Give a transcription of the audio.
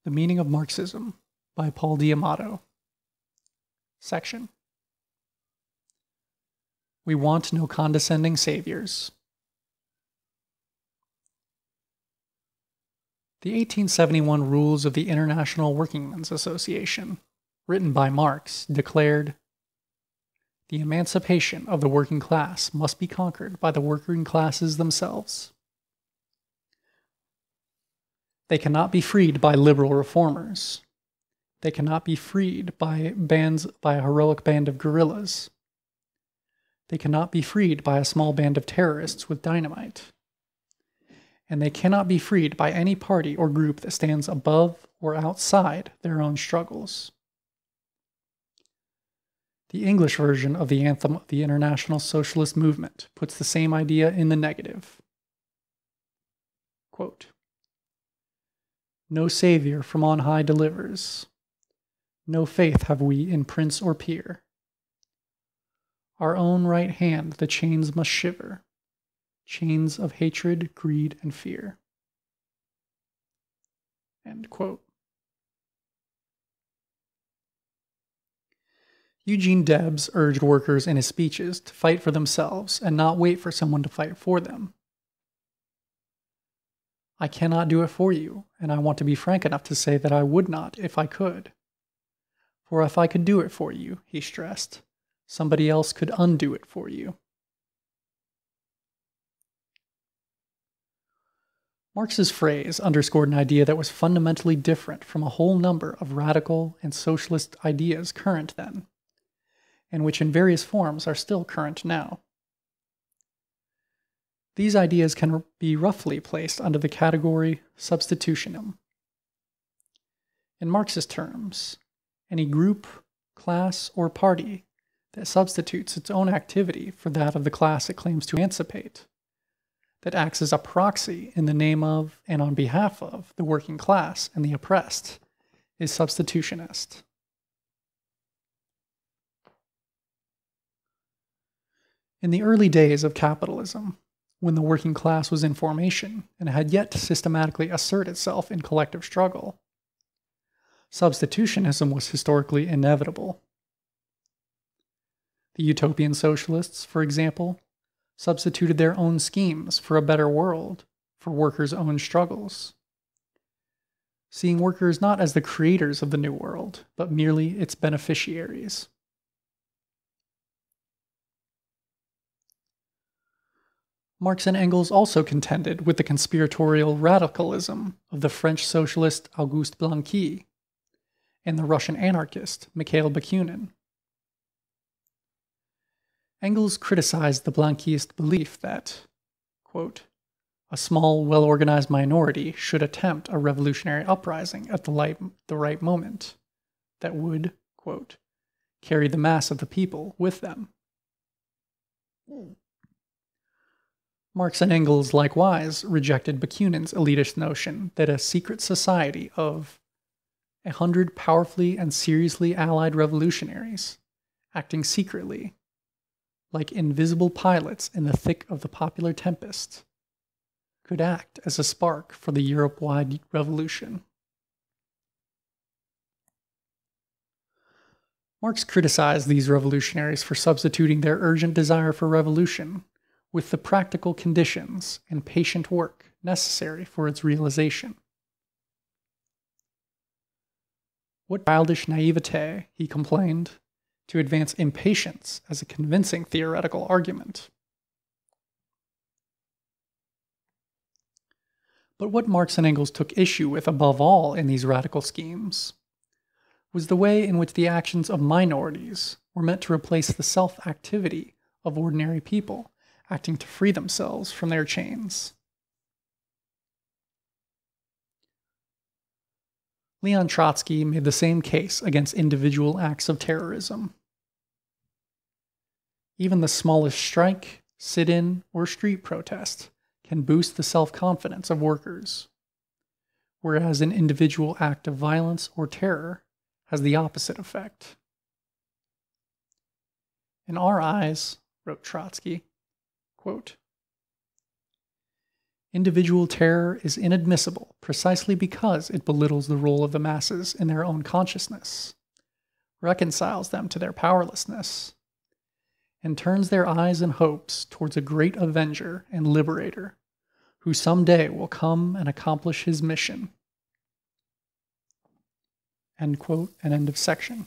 The Meaning of Marxism by Paul D'Amato. Section. We want no condescending saviors. The 1871 Rules of the International Workingmen's Association, written by Marx, declared, "The emancipation of the working class must be conquered by the working classes themselves. They cannot be freed by liberal reformers. They cannot be freed by a heroic band of guerrillas. They cannot be freed by a small band of terrorists with dynamite. And they cannot be freed by any party or group that stands above or outside their own struggles." The English version of the anthem of the International Socialist Movement puts the same idea in the negative. Quote, "No savior from on high delivers. No faith have we in prince or peer. Our own right hand the chains must shiver, chains of hatred, greed, and fear." End quote. Eugene Debs urged workers in his speeches to fight for themselves and not wait for someone to fight for them. "I cannot do it for you, and I want to be frank enough to say that I would not if I could. For if I could do it for you," he stressed, "somebody else could undo it for you." Marx's phrase underscored an idea that was fundamentally different from a whole number of radical and socialist ideas current then, and which in various forms are still current now. These ideas can be roughly placed under the category substitutionism. In Marxist terms, any group, class, or party that substitutes its own activity for that of the class it claims to emancipate, that acts as a proxy in the name of and on behalf of the working class and the oppressed, is substitutionist. In the early days of capitalism, when the working class was in formation and had yet to systematically assert itself in collective struggle, substitutionism was historically inevitable. The utopian socialists, for example, substituted their own schemes for a better world for workers' own struggles, seeing workers not as the creators of the new world, but merely its beneficiaries. Marx and Engels also contended with the conspiratorial radicalism of the French socialist Auguste Blanqui and the Russian anarchist Mikhail Bakunin. Engels criticized the Blanquist belief that, quote, "a small, well-organized minority should attempt a revolutionary uprising at the right moment that would, quote, carry the mass of the people with them." Marx and Engels likewise rejected Bakunin's elitist notion that a secret society of 100 powerfully and seriously allied revolutionaries, acting secretly, like invisible pilots in the thick of the popular tempest, could act as a spark for the Europe-wide revolution. Marx criticized these revolutionaries for substituting their urgent desire for revolution with the practical conditions and patient work necessary for its realization. "What childish naivete," he complained, "to advance impatience as a convincing theoretical argument." But what Marx and Engels took issue with above all in these radical schemes was the way in which the actions of minorities were meant to replace the self-activity of ordinary people acting to free themselves from their chains. Leon Trotsky made the same case against individual acts of terrorism. Even the smallest strike, sit-in, or street protest can boost the self-confidence of workers, whereas an individual act of violence or terror has the opposite effect. "In our eyes," wrote Trotsky, quote, Individual terror is inadmissible precisely because it belittles the role of the masses in their own consciousness, reconciles them to their powerlessness, and turns their eyes and hopes towards a great avenger and liberator who someday will come and accomplish his mission. End quote, and end of section.